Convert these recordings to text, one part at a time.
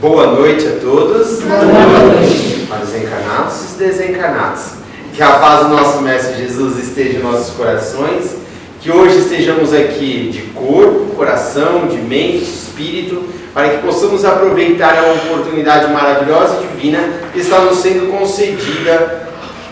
Boa noite a todos. Boa noite. Para os encarnados e os desencarnados. Que a paz do nosso Mestre Jesus esteja em nossos corações. Que hoje estejamos aqui de corpo, coração, de mente, espírito, para que possamos aproveitar a oportunidade maravilhosa e divina que está nos sendo concedida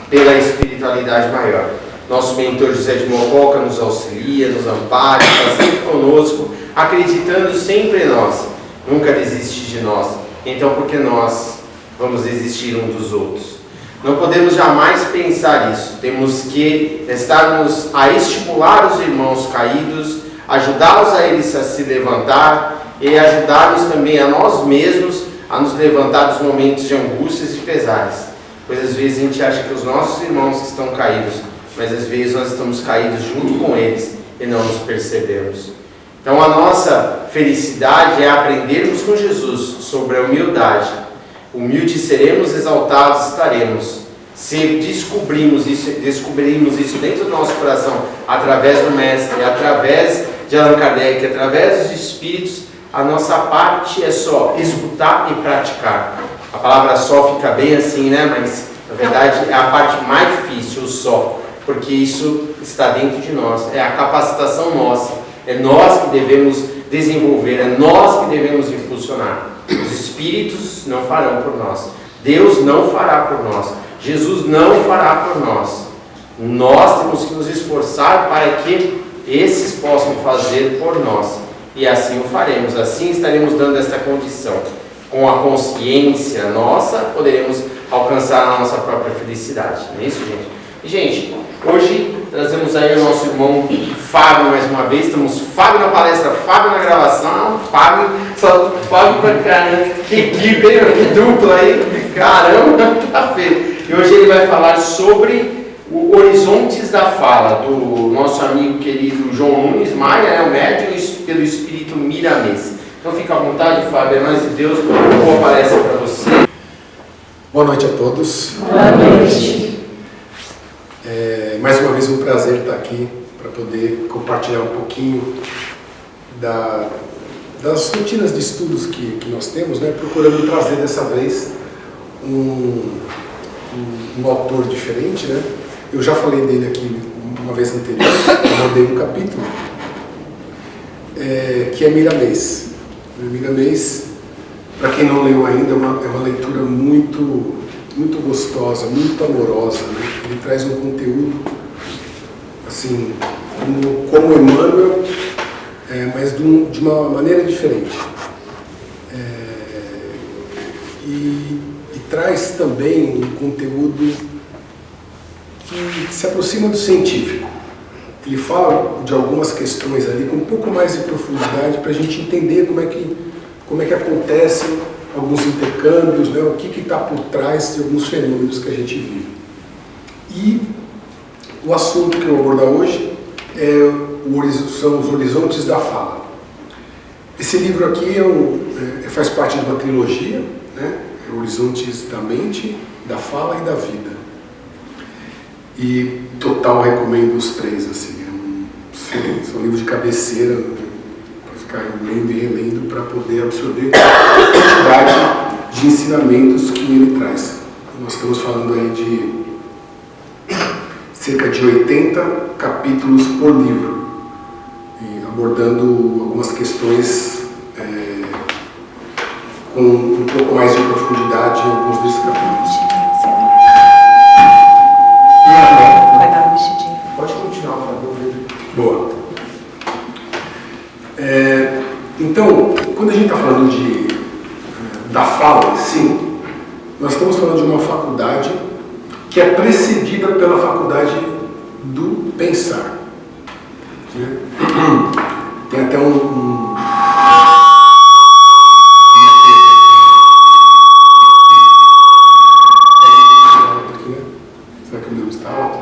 pela espiritualidade maior. Nosso mentor José de Mococa nos auxilia, nos ampara, está sempre conosco, acreditando sempre em nós. Nunca desiste de nós. Então, por que nós vamos desistir um dos outros? Não podemos jamais pensar isso. Temos que estarmos a estimular os irmãos caídos, ajudá-los a eles a se levantar e ajudar-nos também a nós mesmos a nos levantar dos momentos de angústias e pesares. Pois às vezes a gente acha que os nossos irmãos que estão caídos, mas às vezes nós estamos caídos junto com eles e não nos percebemos. Então a nossa felicidade é aprendermos com Jesus sobre a humildade. Humildes seremos, exaltados estaremos. Se descobrimos isso dentro do nosso coração, através do Mestre, através de Allan Kardec, através dos Espíritos, a nossa parte é só escutar e praticar. A palavra só fica bem assim, né? Mas na verdade é a parte mais difícil, o só, porque isso está dentro de nós, é a capacitação nossa. É nós que devemos desenvolver, é nós que devemos impulsionar. Os Espíritos não farão por nós. Deus não fará por nós. Jesus não fará por nós. Nós temos que nos esforçar para que esses possam fazer por nós. E assim o faremos. Assim estaremos dando esta condição. Com a consciência nossa, poderemos alcançar a nossa própria felicidade. Não é isso, gente? E, gente, hoje trazemos aí o nosso irmão Fábio mais uma vez. Estamos Fábio na palestra, Fábio na gravação. Fábio, só Fábio pra caramba. Que equipe, hein? Que dupla aí. Caramba, tá feio. E hoje ele vai falar sobre o Horizontes da Fala, do nosso amigo querido João Nunes Maia, o médium pelo Espírito Miramês. Então fica à vontade, Fábio, é nós de Deus. Boa palestra para você. Boa noite a todos. Boa noite. Mais uma vez um prazer estar aqui para poder compartilhar um pouquinho das rotinas de estudos que nós temos, né? Procurando trazer dessa vez um autor diferente, né? Eu já falei dele aqui uma vez anterior, eu mandei um capítulo, que é Miramês. Miramês, para quem não leu ainda, é uma leitura muito gostosa, muito amorosa, né? Ele traz um conteúdo, assim, como Emmanuel, mas de uma maneira diferente. E traz também um conteúdo que se aproxima do científico. Ele fala de algumas questões ali com um pouco mais de profundidade para a gente entender como é que acontecem alguns intercâmbios, né? O que está por trás de alguns fenômenos que a gente vive. E o assunto que eu vou abordar hoje são os Horizontes da Fala. Esse livro aqui faz parte de uma trilogia, né? Horizontes da Mente, da Fala e da Vida. E total recomendo os três, assim. São livros de cabeceira, para ficar lendo e relendo para poder absorver a quantidade de ensinamentos que ele traz. Nós estamos falando aí de cerca de 80 capítulos por livro, e abordando algumas questões com um pouco mais de profundidade em alguns desses capítulos. Vai dar uma mexidinha. Pode continuar, Fábio. Boa. Então, quando a gente está falando da fala em si, nós estamos falando de uma faculdade que é precedida pela faculdade do pensar. Tem até Será que o meu está alto?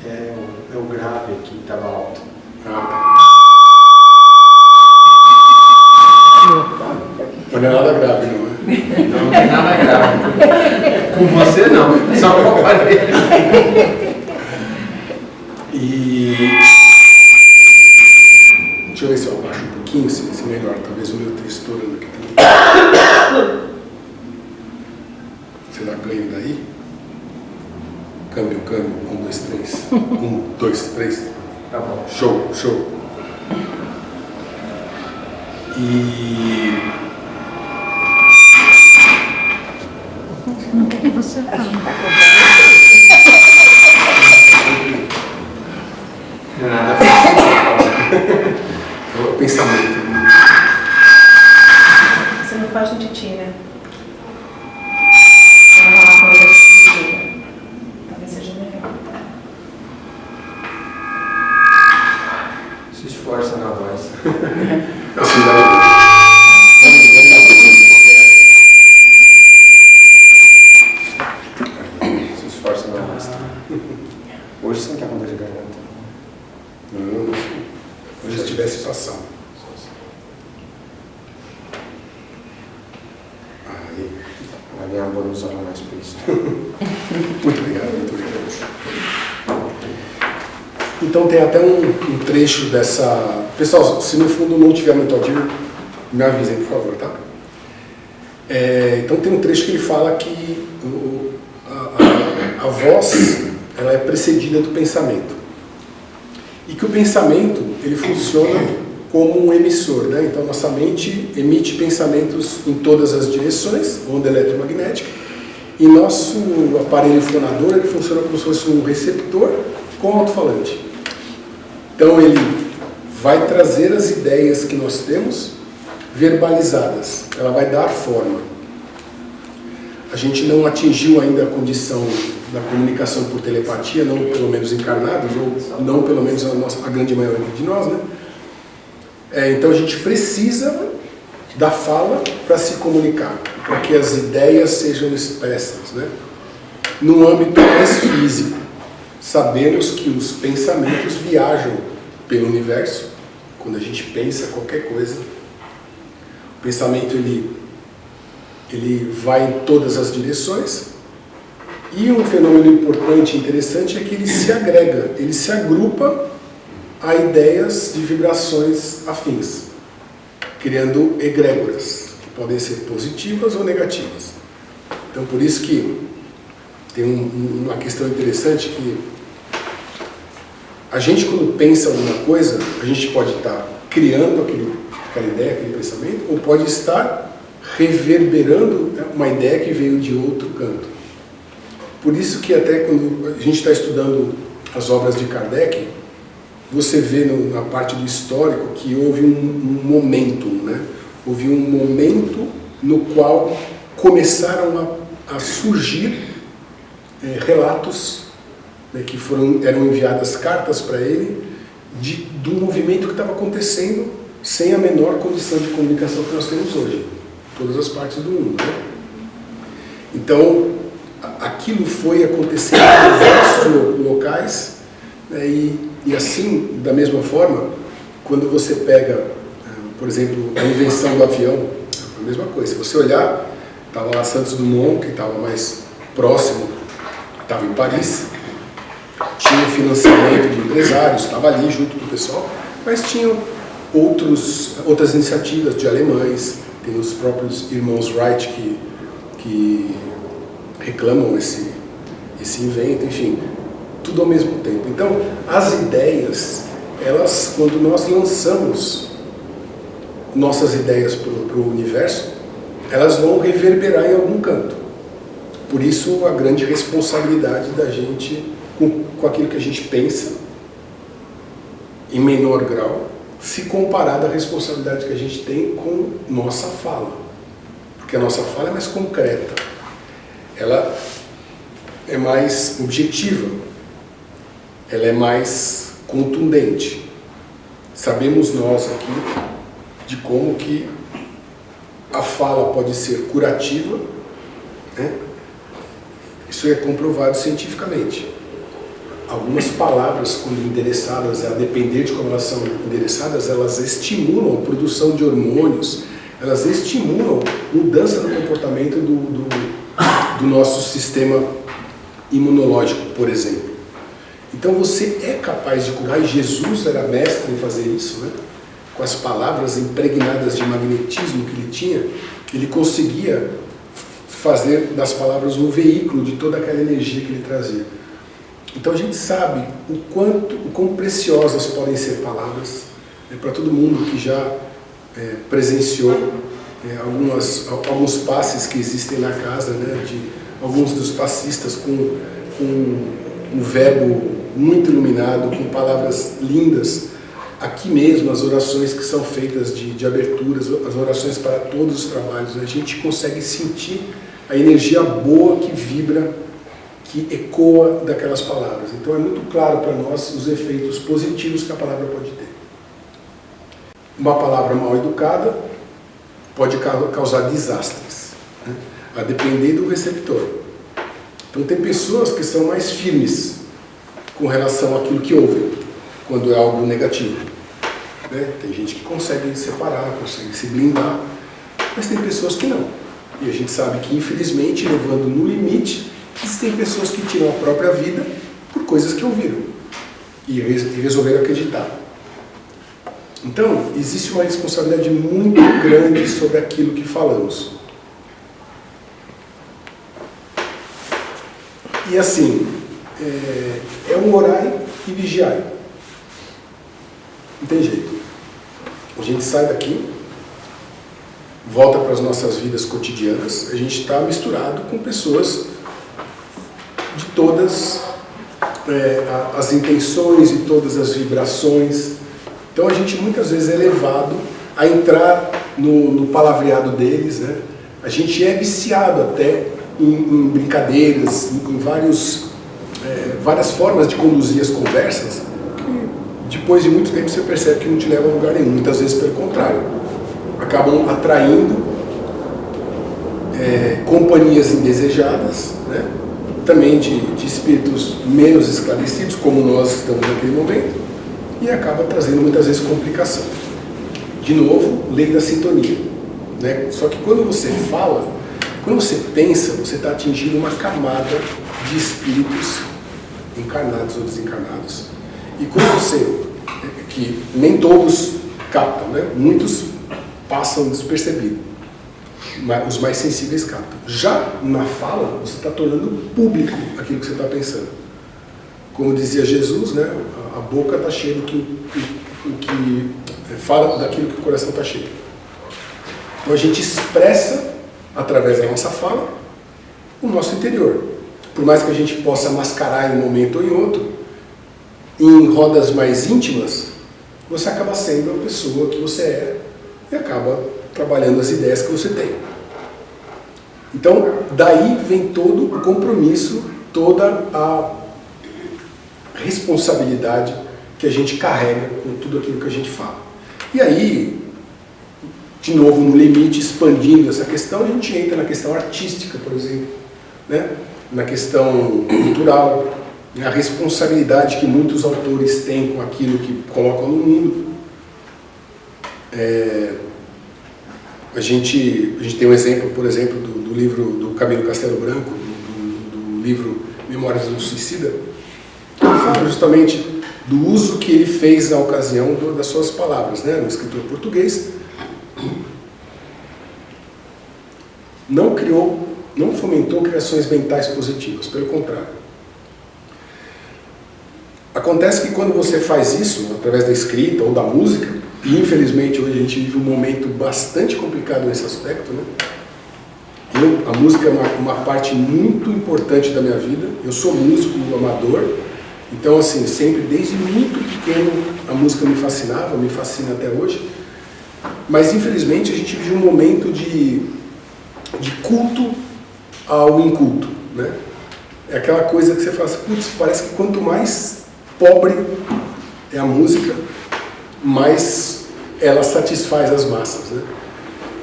É o grave aqui que estava alto. Mas não é nada grave, não é? Não tem nada grave. Com você não, só com o aparelho. Deixa eu ver se eu abaixo um pouquinho. pouquinho, se melhor. Talvez o meu esteja estourando aqui também. Será ganho daí? Câmbio. 1, 2, 3. 1, 2, 3. Tá bom. Show. O que você fala? Não é nada. É o pensamento. Você não faz no titi, né? Você vai falar com ele de talvez seja melhor. Se esforça na voz. Assim, dá. Se esforça na voz. Hoje você não quer contar de garganta. Não. Hoje se tivesse situação. Aí. Vai ganhar bônus a mais por isso. Muito obrigado. Então tem até um trecho dessa... Pessoal, se no fundo não tiver muito audível, me avisem, por favor, tá? Então tem um trecho que ele fala que a voz ela é precedida do pensamento. E que o pensamento ele funciona como um emissor, né? Então nossa mente emite pensamentos em todas as direções, onda eletromagnética, e nosso aparelho fonador ele funciona como se fosse um receptor com alto-falante. Então ele vai trazer as ideias que nós temos verbalizadas, ela vai dar forma. A gente não atingiu ainda a condição da comunicação por telepatia, não pelo menos encarnados, ou não pelo menos a grande maioria de nós, né? Então a gente precisa da fala para se comunicar, para que as ideias sejam expressas, né? No âmbito mais físico, sabemos que os pensamentos viajam pelo universo. Quando a gente pensa qualquer coisa, o pensamento ele vai em todas as direções. E um fenômeno importante e interessante é que ele se agrega, ele se agrupa a ideias de vibrações afins, criando egrégoras, que podem ser positivas ou negativas. Então por isso que tem uma questão interessante que a gente quando pensa alguma coisa, a gente pode estar criando aquela ideia, aquele pensamento, ou pode estar reverberando uma ideia que veio de outro canto. Por isso que até quando a gente está estudando as obras de Kardec, você vê na parte do histórico que houve um momento, né? Houve um momento no qual começaram a surgir relatos, né, que eram enviadas cartas para ele do movimento que estava acontecendo sem a menor condição de comunicação que nós temos hoje, em todas as partes do mundo, né? Então, aquilo foi acontecendo em diversos locais, né, e assim, da mesma forma, quando você pega, por exemplo, a invenção do avião, é a mesma coisa. Se você olhar, estava lá Santos Dumont, que estava mais próximo, estava em Paris, tinha financiamento de empresários, estava ali junto com o pessoal, mas tinham outras iniciativas de alemães, tem os próprios irmãos Wright que reclamam esse invento, enfim, tudo ao mesmo tempo. Então, as ideias, elas, quando nós lançamos nossas ideias para o universo, elas vão reverberar em algum canto. Por isso, a grande responsabilidade da gente com aquilo que a gente pensa, em menor grau, se comparado à responsabilidade que a gente tem com nossa fala. Porque a nossa fala é mais concreta, ela é mais objetiva, ela é mais contundente. Sabemos nós aqui de como que a fala pode ser curativa, né? Isso é comprovado cientificamente. Algumas palavras, quando endereçadas, a depender de como elas são endereçadas, elas estimulam a produção de hormônios, elas estimulam mudança no comportamento do nosso sistema imunológico, por exemplo. Então você é capaz de curar, e Jesus era mestre em fazer isso, né? com as palavras impregnadas de magnetismo que ele tinha, ele conseguia fazer das palavras um veículo de toda aquela energia que ele trazia. Então a gente sabe o quão preciosas podem ser palavras, para todo mundo que já presenciou alguns passes que existem na casa, né, de alguns dos passistas com um verbo muito iluminado, com palavras lindas. Aqui mesmo, as orações que são feitas de aberturas, as orações para todos os trabalhos, a gente consegue sentir a energia boa que vibra, que ecoa daquelas palavras. Então é muito claro para nós os efeitos positivos que a palavra pode ter. Uma palavra mal educada pode causar desastres, né? A depender do receptor. Então tem pessoas que são mais firmes com relação àquilo que ouvem, quando é algo negativo, né? Tem gente que consegue separar, consegue se blindar, mas tem pessoas que não. E a gente sabe que, infelizmente, levando no limite, existem pessoas que tiram a própria vida por coisas que ouviram e resolveram acreditar. Então, existe uma responsabilidade muito grande sobre aquilo que falamos. E assim, é um orai e vigiai. Não tem jeito. A gente sai daqui, volta para as nossas vidas cotidianas, a gente está misturado com pessoas de todas as intenções e todas as vibrações. Então a gente muitas vezes é levado a entrar no palavreado deles, né? A gente é viciado até em brincadeiras, em várias formas de conduzir as conversas, que depois de muito tempo você percebe que não te leva a lugar nenhum, muitas vezes pelo contrário. Acabam atraindo companhias indesejadas, né? Também de espíritos menos esclarecidos, como nós estamos naquele momento, e acaba trazendo muitas vezes complicação. De novo, lei da sintonia, né? Só que quando você fala, quando você pensa, você está atingindo uma camada de espíritos encarnados ou desencarnados. E quando que nem todos captam, né? Muitos passam despercebidos, mas os mais sensíveis captam. Já na fala, você está tornando público aquilo que você está pensando. Como dizia Jesus, né? A boca está cheia do que fala daquilo que o coração está cheio. Então a gente expressa, através da nossa fala, o nosso interior. Por mais que a gente possa mascarar em um momento ou em outro, em rodas mais íntimas, você acaba sendo a pessoa que você é e acaba trabalhando as ideias que você tem. Então, daí vem todo o compromisso, toda a responsabilidade que a gente carrega com tudo aquilo que a gente fala. E aí, de novo, no limite, expandindo essa questão, a gente entra na questão artística, por exemplo, né? Na questão cultural, a responsabilidade que muitos autores têm com aquilo que colocam no mundo. A gente tem um exemplo, por exemplo, do livro do Camilo Castelo Branco, do livro Memórias do Suicida, que fala justamente do uso que ele fez na ocasião das suas palavras, né? Um escritor português. Não fomentou criações mentais positivas, pelo contrário. Acontece que quando você faz isso, através da escrita ou da música, e infelizmente hoje a gente vive um momento bastante complicado nesse aspecto, né? A música é uma parte muito importante da minha vida. Eu sou músico amador, então assim, sempre desde muito pequeno a música me fascinava, me fascina até hoje. Mas infelizmente a gente vive um momento de culto ao inculto, né? É aquela coisa que você fala assim, putz, parece que quanto mais pobre é a música, mais ela satisfaz as massas, né?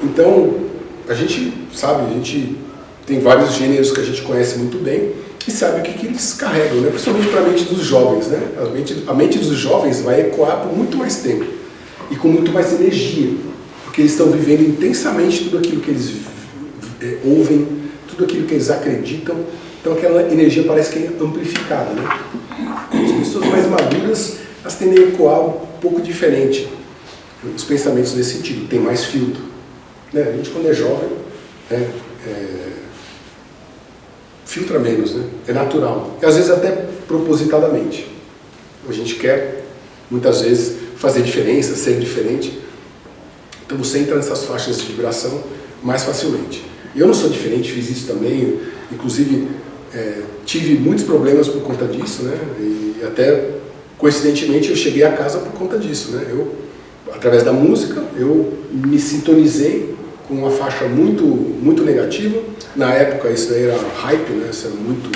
Então, a gente sabe, a gente tem vários gêneros que a gente conhece muito bem e sabe o que eles carregam, né? Principalmente para a mente dos jovens, né? A mente dos jovens vai ecoar por muito mais tempo e com muito mais energia, porque eles estão vivendo intensamente tudo aquilo que eles ouvem, tudo aquilo que eles acreditam. Então aquela energia parece que é amplificada, né? As pessoas mais maduras, elas tendem a ecoar um pouco diferente. os pensamentos nesse sentido, tem mais filtro. Né? A gente, quando é jovem, filtra menos, né? É natural. E às vezes até propositadamente. A gente quer, muitas vezes, fazer diferença, ser diferente. Então você entra nessas faixas de vibração mais facilmente. Eu não sou diferente, fiz isso também. Inclusive, tive muitos problemas por conta disso, né? E até, coincidentemente, eu cheguei a casa por conta disso, né? Através da música, eu me sintonizei com uma faixa muito negativa. Na época, isso daí era hype, né? Isso era muito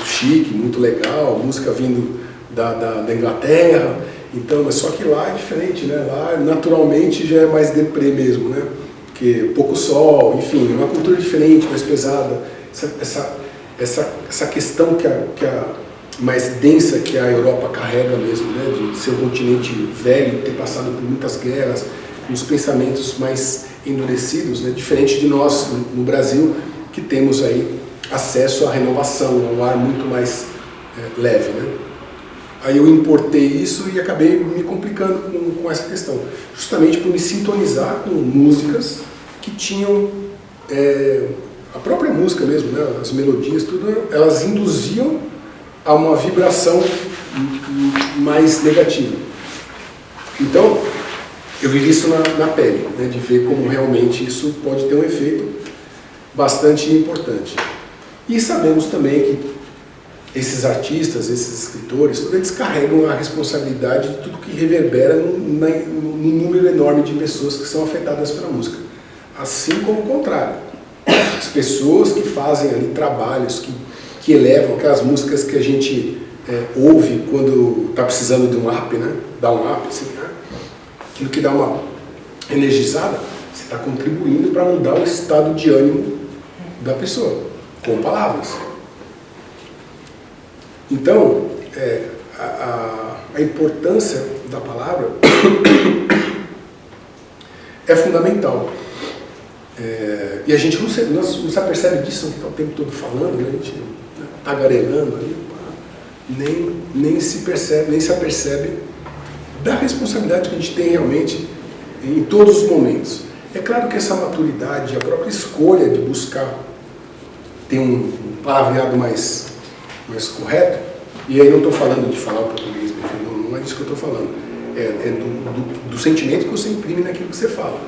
chique, muito legal, música vindo da Inglaterra. Então, mas só que lá é diferente, né? Lá, naturalmente, já é mais deprê mesmo, né? Porque pouco sol, enfim, uma cultura diferente, mais pesada. Essa questão que a mais densa que a Europa carrega mesmo, né? De ser um continente velho, ter passado por muitas guerras, com os pensamentos mais endurecidos, né? Diferente de nós no Brasil, que temos aí acesso à renovação, a um ar muito mais leve, né? Aí eu importei isso e acabei me complicando com essa questão, justamente por me sintonizar com músicas que tinham a própria música mesmo, né? As melodias, tudo, elas induziam a uma vibração mais negativa. Então, eu vivi isso na pele, né? De ver como realmente isso pode ter um efeito bastante importante. E sabemos também que esses artistas, esses escritores, todos eles carregam a responsabilidade de tudo que reverbera num número enorme de pessoas que são afetadas pela música. Assim como o contrário. As pessoas que fazem ali trabalhos, que elevam aquelas músicas que a gente ouve quando está precisando de um up, né? Dá um up, assim, né? Aquilo que dá uma energizada, você está contribuindo para mudar o estado de ânimo da pessoa, com palavras. Então, a importância da palavra é fundamental. E a gente não se apercebe disso, está o tempo todo falando, né? A gente tagarelando ali, nem se apercebe da responsabilidade que a gente tem realmente em todos os momentos. É claro que essa maturidade, a própria escolha de buscar ter um palavreado mais correto, e aí não estou falando de falar o português, não é disso que eu estou falando, do sentimento que você imprime naquilo que você fala.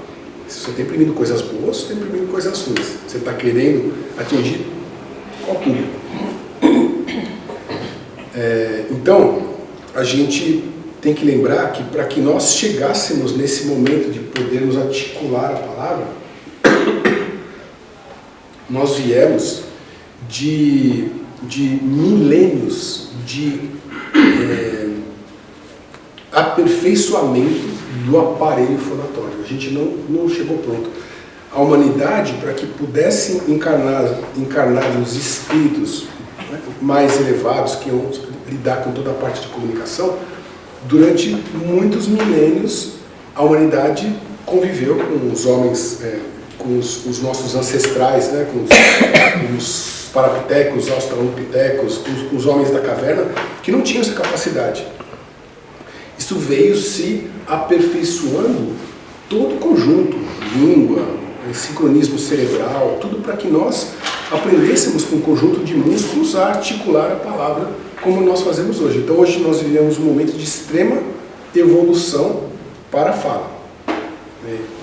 Se você está imprimindo coisas boas, você está imprimindo coisas ruins. Você está querendo atingir qual público? Então, a gente tem que lembrar que para que nós chegássemos nesse momento de podermos articular a palavra, nós viemos de milênios de aperfeiçoamento do aparelho fonatório. A gente não chegou pronto. A humanidade, para que pudesse encarnar os espíritos, né, mais elevados, que iam lidar com toda a parte de comunicação, durante muitos milênios a humanidade conviveu com os homens, com os nossos ancestrais, né, com os parapitecos, australopitecos, com os homens da caverna, que não tinham essa capacidade. Isso veio se aperfeiçoando todo o conjunto, língua, sincronismo cerebral, tudo para que nós aprendêssemos com um conjunto de músculos a articular a palavra como nós fazemos hoje. Então hoje nós vivemos um momento de extrema evolução para a fala.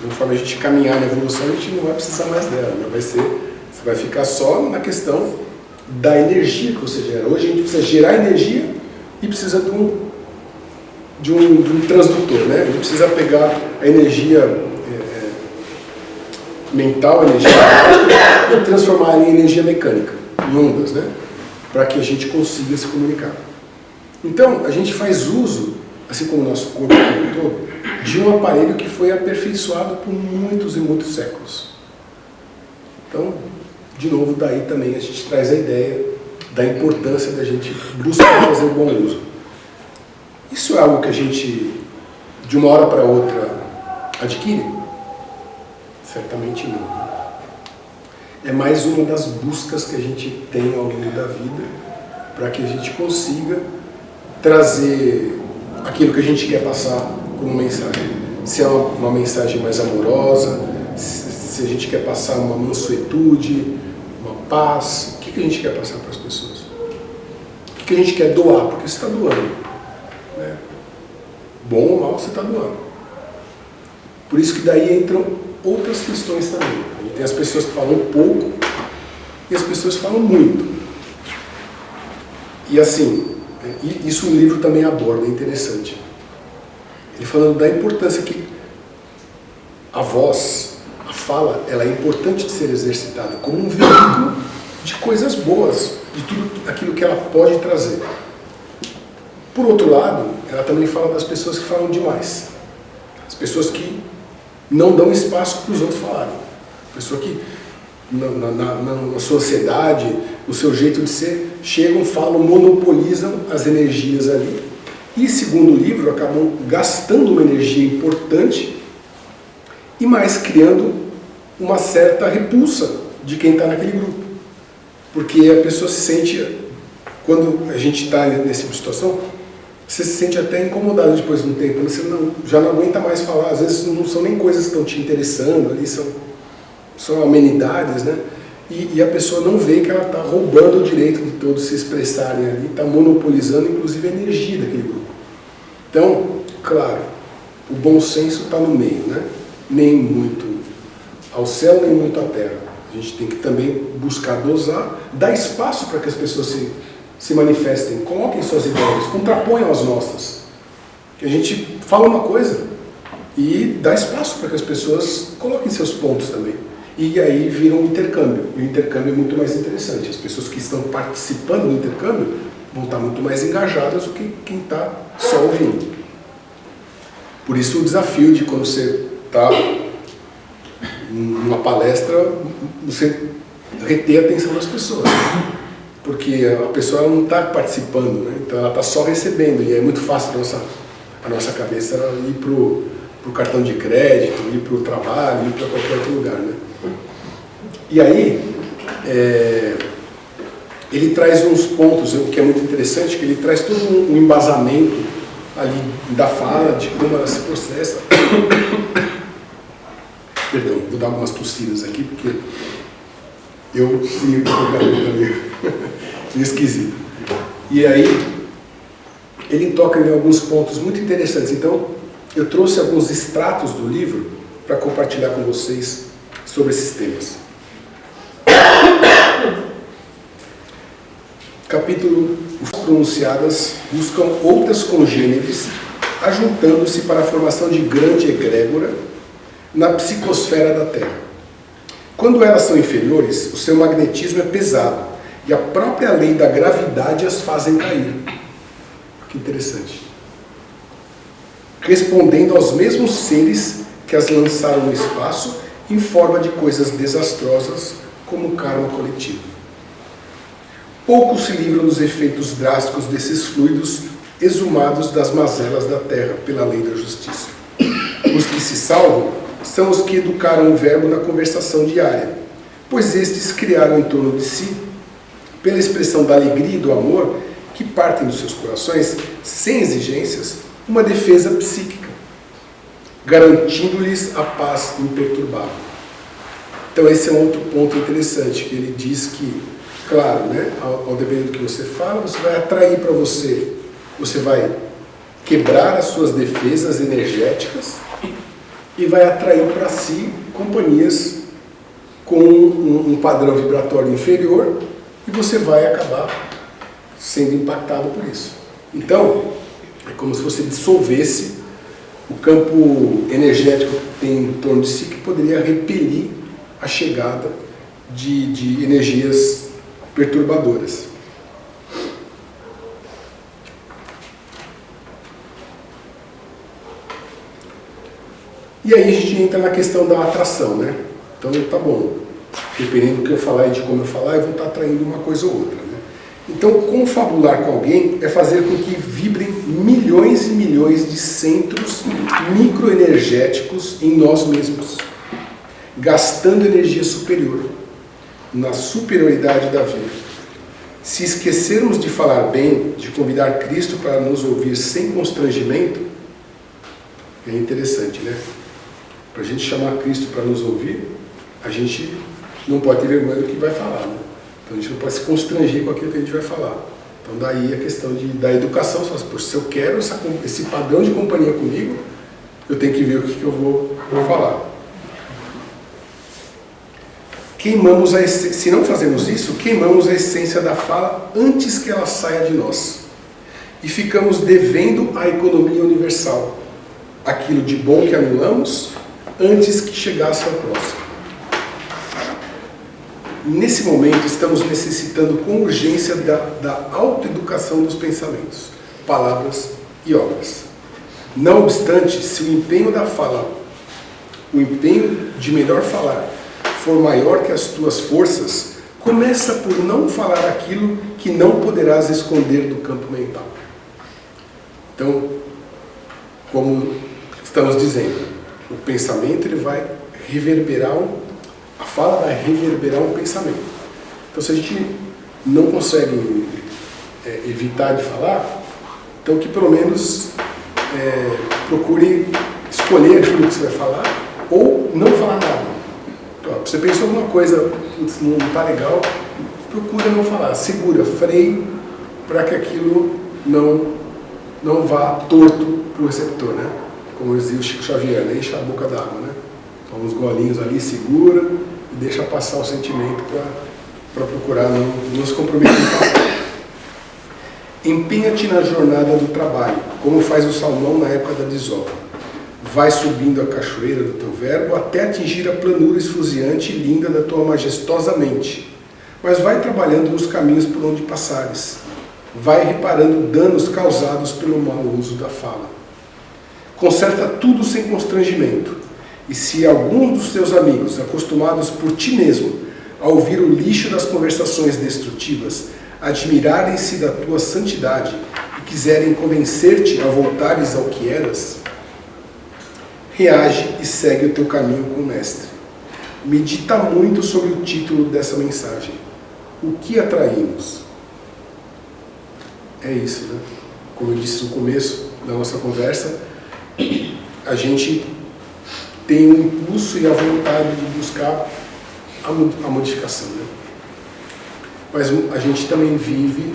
Conforme a gente caminhar na evolução, a gente não vai precisar mais dela, né? Você vai ficar só na questão da energia que você gera. Hoje a gente precisa gerar energia e precisa de um transdutor, né? A gente precisa pegar a energia mental, a energia e transformar em energia mecânica, em ondas, né? Para que a gente consiga se comunicar. Então, a gente faz uso, assim como o nosso corpo todo, de um aparelho que foi aperfeiçoado por muitos e muitos séculos. Então, de novo, daí também a gente traz a ideia da importância da gente buscar fazer o bom uso. Isso é algo que a gente, de uma hora para outra, adquire? Certamente não. É mais uma das buscas que a gente tem ao longo da vida para que a gente consiga trazer aquilo que a gente quer passar como mensagem. se é uma mensagem mais amorosa, se a gente quer passar uma mansuetude, uma paz. O que a gente quer passar para as pessoas? O que a gente quer doar? Porque você está doando, né? Bom ou mal, você está doando. Por isso que daí entram outras questões também. Tem as pessoas que falam pouco e as pessoas que falam muito. E assim, isso o livro também aborda, é interessante. Ele falando da importância que a voz, a fala, ela é importante de ser exercitada como um veículo de coisas boas, de tudo aquilo que ela pode trazer. Por outro lado, ela também fala das pessoas que falam demais. As pessoas que não dão espaço para os outros falarem. A pessoa que, na sua ansiedade, no seu jeito de ser, chegam, falam, monopolizam as energias ali. E, segundo o livro, acabam gastando uma energia importante e mais criando uma certa repulsa de quem está naquele grupo. Porque a pessoa se sente, quando a gente está nessa tipo de situação, você se sente até incomodado depois de um tempo. Você já não aguenta mais falar. Às vezes não são nem coisas que estão te interessando, ali são amenidades, né? E a pessoa não vê que ela está roubando o direito de todos se expressarem ali, está monopolizando inclusive a energia daquele grupo. Então, claro, o bom senso está no meio, né? Nem muito ao céu, nem muito à terra. A gente tem que também buscar dosar, dar espaço para que as pessoas se manifestem, coloquem suas ideias, contraponham as nossas. Que a gente fala uma coisa e dá espaço para que as pessoas coloquem seus pontos também. E aí vira um intercâmbio. E o intercâmbio é muito mais interessante. As pessoas que estão participando do intercâmbio vão estar muito mais engajadas do que quem está só ouvindo. Por isso o desafio de quando você está numa palestra, você reter a atenção das pessoas. Porque a pessoa ela não está participando, né? Então ela está só recebendo. E é muito fácil a nossa cabeça ir para o cartão de crédito, ir para o trabalho, ir para qualquer outro lugar, né? E aí, ele traz uns pontos, o que é muito interessante, que ele traz todo um embasamento ali da fala, de como ela se processa. Perdão, vou dar algumas tossidas aqui, porque eu fui meio esquisito. E aí, ele toca em alguns pontos muito interessantes. Então, eu trouxe alguns extratos do livro para compartilhar com vocês sobre esses temas. Capítulo: Os pronunciadas buscam outras congêneres, ajuntando-se para a formação de grande egrégora na psicosfera da Terra. Quando elas são inferiores, o seu magnetismo é pesado e a própria lei da gravidade as fazem cair. Que interessante. Respondendo aos mesmos seres que as lançaram no espaço em forma de coisas desastrosas, como o karma coletivo. Poucos se livram dos efeitos drásticos desses fluidos exumados das mazelas da Terra pela lei da justiça. Os que se salvam são os que educaram o verbo na conversação diária, pois estes criaram em torno de si, pela expressão da alegria e do amor que partem dos seus corações, sem exigências, uma defesa psíquica, garantindo-lhes a paz imperturbável. Então esse é um outro ponto interessante, que ele diz que, claro, né, ao depender do que você fala, você vai atrair para você, você vai quebrar as suas defesas energéticas e vai atrair para si companhias com um padrão vibratório inferior e você vai acabar sendo impactado por isso. Então, é como se você dissolvesse o campo energético que tem em torno de si, que poderia repelir a chegada de energias perturbadoras. E aí a gente entra na questão da atração, né? Então, tá bom, dependendo do que eu falar e de como eu falar, eu vou estar atraindo uma coisa ou outra, né? Então, confabular com alguém é fazer com que vibrem milhões e milhões de centros microenergéticos em nós mesmos, gastando energia superior, na superioridade da vida. Se esquecermos de falar bem, de convidar Cristo para nos ouvir sem constrangimento, É interessante, né? Para a gente chamar Cristo para nos ouvir, a gente não pode ter vergonha do que vai falar, né? Então a gente não pode se constranger com aquilo que a gente vai falar. Então daí a questão da educação, se eu quero esse padrão de companhia comigo, eu tenho que ver o que eu vou falar. Se não fazemos isso, queimamos a essência da fala antes que ela saia de nós. E ficamos devendo à economia universal aquilo de bom que anulamos antes que chegasse ao próximo. Nesse momento, estamos necessitando com urgência da autoeducação dos pensamentos, palavras e obras. Não obstante, se o empenho da fala, o empenho de melhor falar, for maior que as tuas forças, começa por não falar aquilo que não poderás esconder do campo mental. Então, como estamos dizendo, o pensamento ele vai reverberar, a fala vai reverberar um pensamento. Então, se a gente não consegue evitar de falar, então que pelo menos procure escolher aquilo que você vai falar ou não falar nada. Então, você pensou alguma coisa, não está legal, procura não falar, segura, freie para que aquilo não vá torto para o receptor, né? Como dizia o Chico Xavier, né? Enche a boca d'água, né? Toma uns golinhos ali, segura e deixa passar o sentimento para procurar não se comprometer com passar. Empenha-te na jornada do trabalho, como faz o Salmão na época da desova. Vai subindo a cachoeira do teu verbo até atingir a planura esfuziante e linda da tua majestosa mente. Mas vai trabalhando nos caminhos por onde passares. Vai reparando danos causados pelo mau uso da fala. Conserta tudo sem constrangimento. E se alguns dos teus amigos, acostumados por ti mesmo a ouvir o lixo das conversações destrutivas, admirarem-se da tua santidade e quiserem convencer-te a voltares ao que eras, reage e segue o teu caminho com o Mestre. Medita muito sobre o título dessa mensagem. O que atraímos? É isso, né? Como eu disse no começo da nossa conversa, a gente tem o impulso e a vontade de buscar a modificação, né? Mas a gente também vive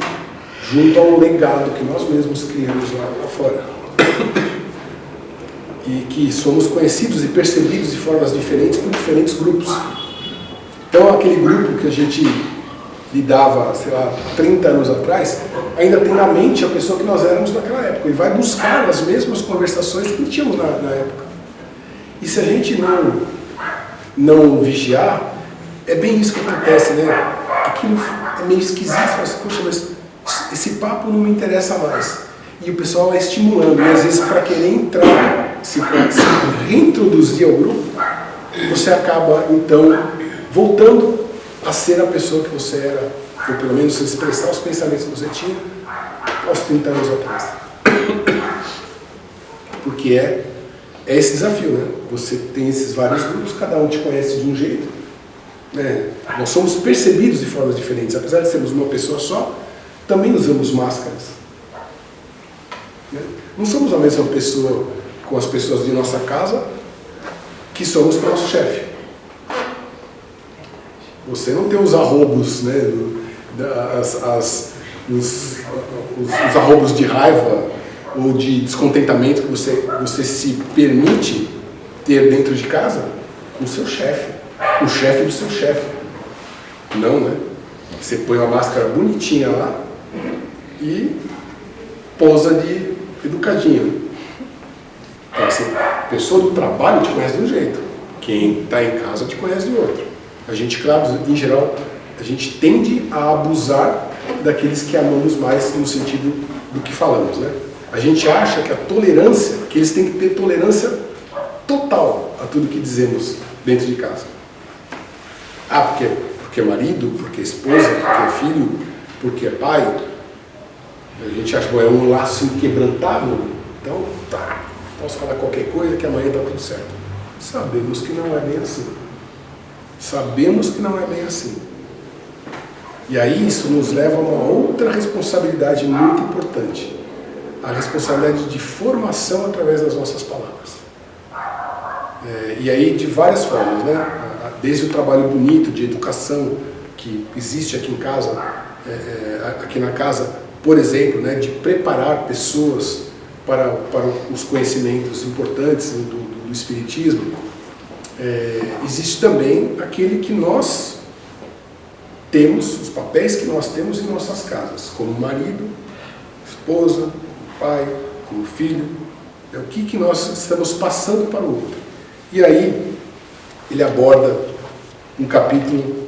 junto ao legado que nós mesmos criamos lá fora. E que somos conhecidos e percebidos de formas diferentes por diferentes grupos. Então aquele grupo que a gente lidava, sei lá, 30 anos atrás, ainda tem na mente a pessoa que nós éramos naquela época e vai buscar as mesmas conversações que tínhamos na época. E se a gente não vigiar, é bem isso que acontece, né? Aquilo é meio esquisito, fala assim, poxa, mas esse papo não me interessa mais. E o pessoal vai estimulando, e às vezes para querer entrar, se reintroduzir ao grupo, você acaba então voltando a ser a pessoa que você era, ou pelo menos expressar os pensamentos que você tinha aos 30 anos atrás. Porque é esse desafio, né? Você tem esses vários grupos, cada um te conhece de um jeito, né? Nós somos percebidos de formas diferentes, apesar de sermos uma pessoa só, também usamos máscaras, né? Não somos a mesma pessoa com as pessoas de nossa casa que somos com o nosso chefe. Você não tem os arrobos, né? Os arrobos de raiva ou de descontentamento que você se permite ter dentro de casa com o seu chefe, o chefe do seu chefe. Não, né? Você põe uma máscara bonitinha lá e posa de educadinho. Então, assim, a pessoa do trabalho te conhece de um jeito, quem está em casa te conhece de outro. A gente, claro, em geral, a gente tende a abusar daqueles que amamos mais no sentido do que falamos, né? A gente acha que a tolerância, que eles têm que ter tolerância total a tudo que dizemos dentro de casa. Ah, porque é marido, porque é esposa, porque é filho, porque é pai. A gente acha que é um laço inquebrantável. Então, tá, posso falar qualquer coisa que amanhã está tudo certo. Sabemos que não é bem assim. Sabemos que não é bem assim. E aí isso nos leva a uma outra responsabilidade muito importante. A responsabilidade de formação através das nossas palavras. E aí de várias formas, né? Desde o trabalho bonito de educação que existe aqui em casa, aqui na casa, por exemplo, né? De preparar pessoas para os conhecimentos importantes do Espiritismo. Existe também aquele que nós temos, os papéis que nós temos em nossas casas, como marido, esposa, pai, como filho, o que nós estamos passando para o outro. E aí ele aborda um capítulo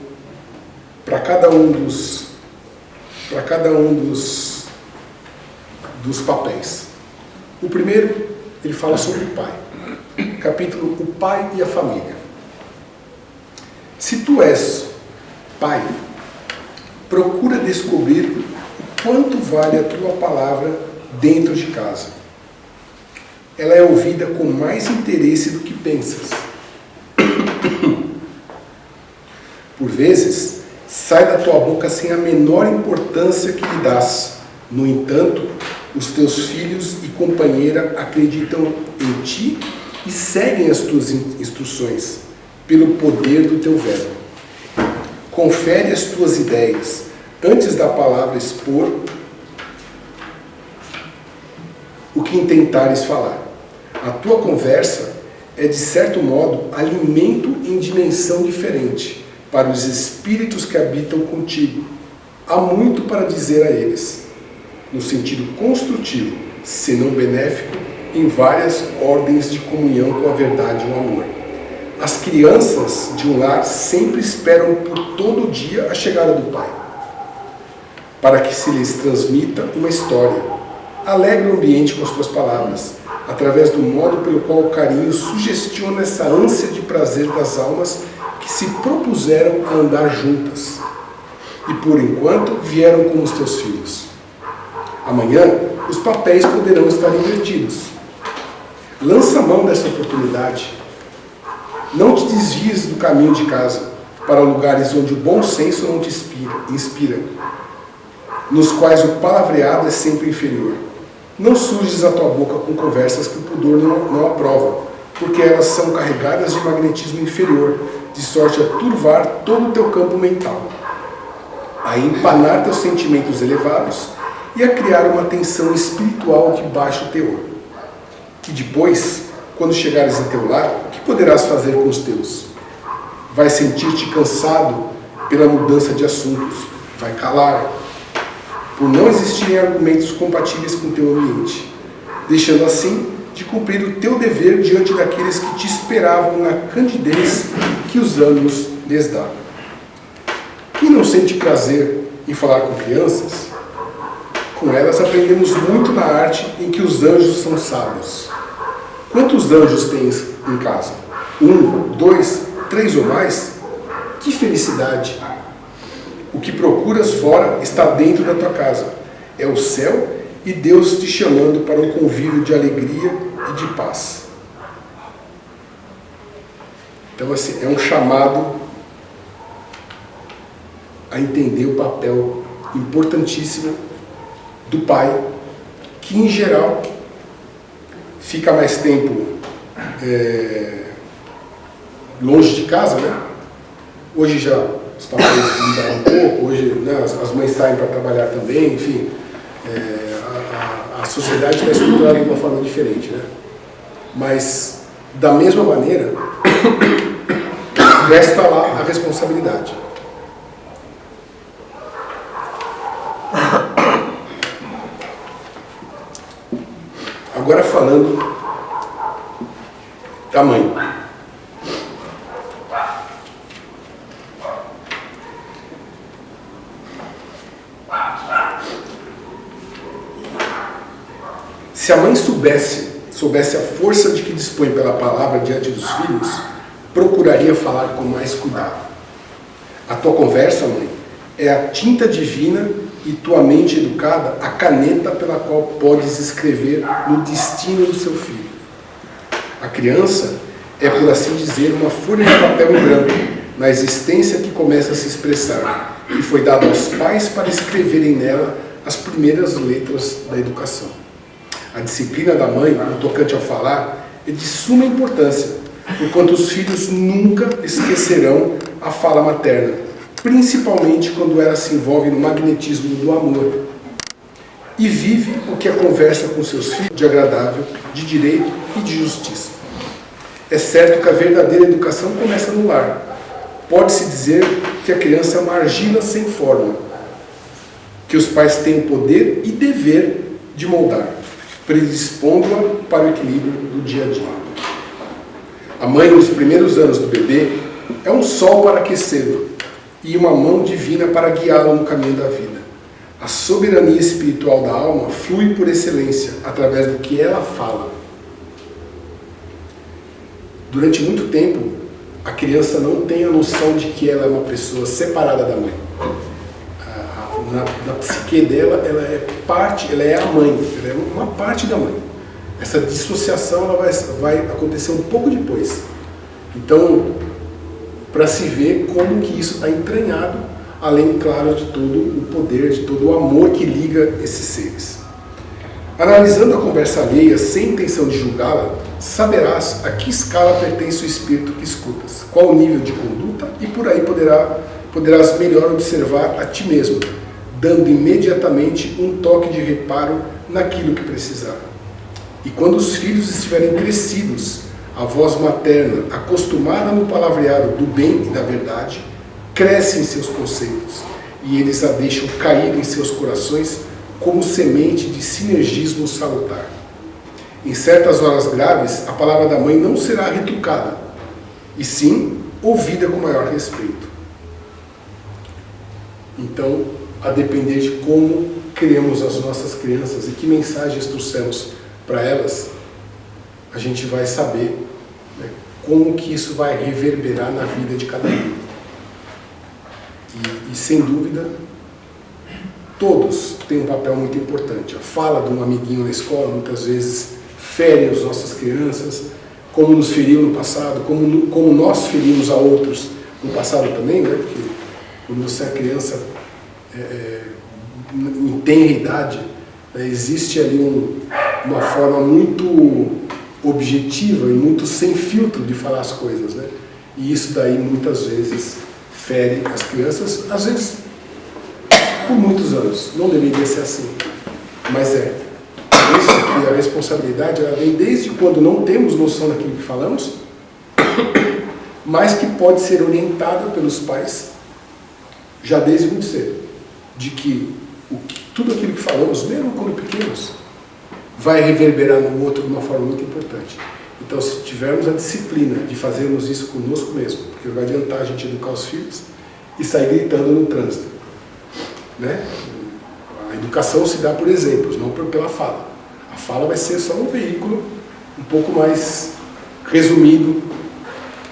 para cada um dos papéis. O primeiro, ele fala sobre o pai. Capítulo O Pai e a Família. Se tu és pai, procura descobrir o quanto vale a tua palavra dentro de casa. Ela é ouvida com mais interesse do que pensas. Por vezes, sai da tua boca sem a menor importância que lhe dás. No entanto, os teus filhos e companheira acreditam em ti e seguem as tuas instruções pelo poder do teu verbo. Confere as tuas ideias antes da palavra expor o que intentares falar. A tua conversa é, de certo modo, alimento em dimensão diferente para os espíritos que habitam contigo. Há muito para dizer a eles, no sentido construtivo, se não benéfico, em várias ordens de comunhão com a verdade e o amor. As crianças de um lar sempre esperam por todo dia a chegada do pai, para que se lhes transmita uma história. Alegra o ambiente com as tuas palavras, através do modo pelo qual o carinho sugestiona essa ânsia de prazer das almas que se propuseram a andar juntas e, por enquanto, vieram como os teus filhos. Amanhã, os papéis poderão estar invertidos. Lança a mão dessa oportunidade. Não te desvies do caminho de casa para lugares onde o bom senso não te inspira, nos quais o palavreado é sempre inferior. Não sujes a tua boca com conversas que o pudor não aprova, porque elas são carregadas de magnetismo inferior, de sorte a turvar todo o teu campo mental, a empanar teus sentimentos elevados e a criar uma tensão espiritual de baixo teor. E depois, quando chegares em teu lar, o que poderás fazer com os teus? Vai sentir-te cansado pela mudança de assuntos, vai calar, por não existirem argumentos compatíveis com o teu ambiente, deixando assim de cumprir o teu dever diante daqueles que te esperavam na candidez que os anos lhes dão. Quem não sente prazer em falar com crianças? Com elas aprendemos muito na arte em que os anjos são sábios. Quantos anjos tens em casa? 1, 2, 3 ou mais? Que felicidade! O que procuras fora está dentro da tua casa. É o céu e Deus te chamando para um convívio de alegria e de paz. Então, assim, é um chamado a entender o papel importantíssimo do pai, que, em geral, fica mais tempo longe de casa, né? Hoje já os papéis mudaram um pouco, hoje, né, as mães saem para trabalhar também, enfim, a sociedade está estruturada de uma forma diferente, né? Mas, da mesma maneira, resta lá a responsabilidade. Agora falando da mãe. Se a mãe soubesse a força de que dispõe pela palavra diante dos filhos, procuraria falar com mais cuidado. A tua conversa, mãe, é a tinta divina e tua mente educada a caneta pela qual podes escrever no destino do seu filho. A criança é, por assim dizer, uma folha de papel em branco, na existência que começa a se expressar, e foi dada aos pais para escreverem nela as primeiras letras da educação. A disciplina da mãe, no tocante ao falar, é de suma importância, enquanto os filhos nunca esquecerão a fala materna, principalmente quando ela se envolve no magnetismo do amor. E vive o que a conversa com seus filhos de agradável, de direito e de justiça. É certo que a verdadeira educação começa no lar. Pode-se dizer que a criança é uma argila sem forma, que os pais têm o poder e dever de moldar, predispondo-a para o equilíbrio do dia a dia. A mãe, nos primeiros anos do bebê, é um sol para aquecê-lo e uma mão divina para guiá-lo no caminho da vida. A soberania espiritual da alma flui por excelência, através do que ela fala. Durante muito tempo, a criança não tem a noção de que ela é uma pessoa separada da mãe. Na psique dela, ela é a mãe, ela é uma parte da mãe. Essa dissociação ela vai acontecer um pouco depois. Então, para se ver como que isso está entranhado, além, claro, de todo o poder, de todo o amor que liga esses seres. Analisando a conversa alheia, sem intenção de julgá-la, saberás a que escala pertence o espírito que escutas, qual o nível de conduta, e por aí poderás melhor observar a ti mesmo, dando imediatamente um toque de reparo naquilo que precisar. E quando os filhos estiverem crescidos, a voz materna, acostumada no palavreado do bem e da verdade, cresce em seus conceitos, e eles a deixam cair em seus corações como semente de sinergismo salutar. Em certas horas graves, a palavra da mãe não será retrucada, e sim ouvida com maior respeito. Então, a depender de como criamos as nossas crianças e que mensagens trouxemos para elas, a gente vai saber, né, como que isso vai reverberar na vida de cada um. E sem dúvida, todos têm um papel muito importante. A fala de um amiguinho na escola muitas vezes fere as nossas crianças, como nos feriu no passado, como nós ferimos a outros no passado também, né? Porque quando você é criança, em tenra idade, né, existe ali uma forma muito objetiva e muito sem filtro de falar as coisas, né? E isso daí muitas vezes fere as crianças, às vezes por muitos anos. Não deveria ser assim, mas é. Por isso que a responsabilidade ela vem desde quando não temos noção daquilo que falamos, mas que pode ser orientada pelos pais já desde muito cedo, de que tudo aquilo que falamos, mesmo quando pequenos, vai reverberar no outro de uma forma muito importante. Então, se tivermos a disciplina de fazermos isso conosco mesmo, porque não vai adiantar a gente educar os filhos e sair gritando no trânsito, né? A educação se dá por exemplos, não pela fala. A fala vai ser só um veículo um pouco mais resumido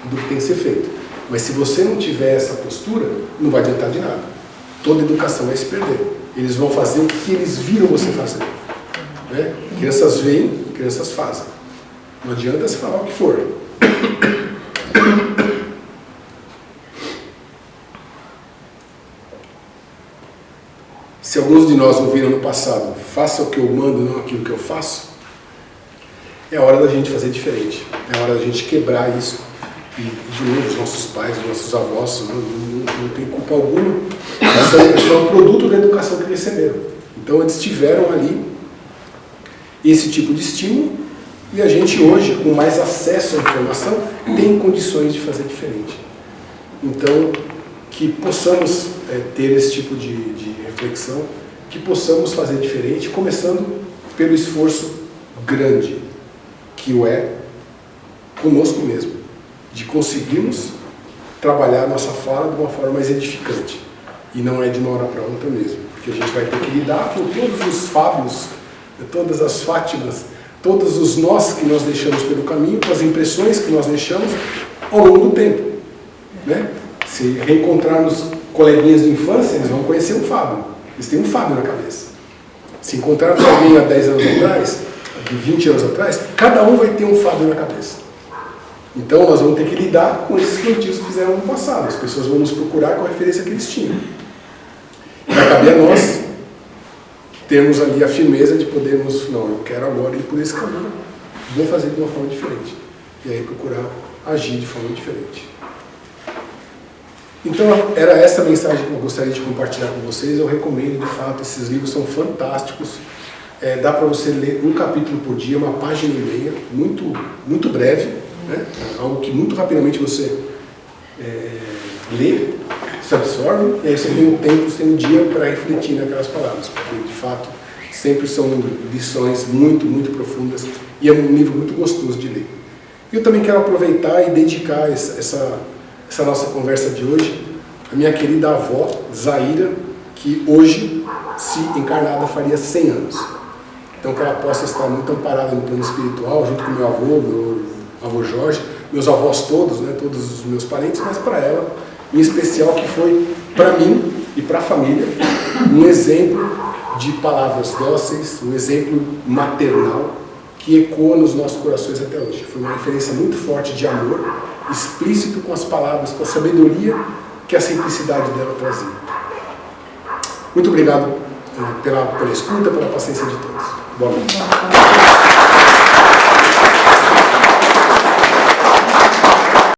do que tem que ser feito. Mas se você não tiver essa postura, não vai adiantar de nada. Toda educação vai se perder. Eles vão fazer o que eles viram você fazer, né? Crianças veem, crianças fazem. Não adianta se falar o que for. Se alguns de nós ouviram no passado, faça o que eu mando, não aquilo que eu faço, é hora da gente fazer diferente. É hora da gente quebrar isso. E, de novo, os nossos pais, os nossos avós, não tem culpa alguma. Eles são um produto da educação que receberam. Então, eles tiveram ali esse tipo de estímulo. E a gente hoje, com mais acesso à informação, tem condições de fazer diferente. Então, que possamos ter esse tipo de reflexão, que possamos fazer diferente, começando pelo esforço grande, que o é conosco mesmo, de conseguirmos trabalhar a nossa fala de uma forma mais edificante. E não é de uma hora para outra mesmo, porque a gente vai ter que lidar com todos os Fábios, todas as Fátimas, todos os nós que nós deixamos pelo caminho, com as impressões que nós deixamos ao longo do tempo, né? Se reencontrarmos coleguinhas de infância, eles vão conhecer um Fábio. Eles têm um Fábio na cabeça. Se encontrarmos alguém há 10 anos atrás, de 20 anos atrás, cada um vai ter um Fábio na cabeça. Então nós vamos ter que lidar com esses plantios que fizeram no passado. As pessoas vão nos procurar com a referência que eles tinham. E vai caber a nós termos ali a firmeza de podermos, não, eu quero agora ir por esse caminho, vou fazer de uma forma diferente. e aí procurar agir de forma diferente. Então, era essa a mensagem que eu gostaria de compartilhar com vocês. Eu recomendo, de fato, esses livros são fantásticos. Dá para você ler um capítulo por dia, uma página e meia, muito breve, né? Algo que muito rapidamente você lê, se absorve, e aí você tem um tempo, você tem um dia para refletir naquelas palavras, porque, de fato, sempre são lições muito profundas e é um livro muito gostoso de ler. Eu também quero aproveitar e dedicar essa nossa conversa de hoje à minha querida avó, Zaira, que hoje, se encarnada, faria 100 anos. Então, que ela possa estar muito amparada no plano espiritual, junto com meu avô Jorge, meus avós todos, né, todos os meus parentes, mas para ela, em especial, que foi, para mim e para a família, um exemplo de palavras dóceis, um exemplo maternal, que ecoa nos nossos corações até hoje. Foi uma referência muito forte de amor, explícito com as palavras, com a sabedoria que a simplicidade dela trazia. Muito obrigado pela escuta, pela paciência de todos. Boa noite.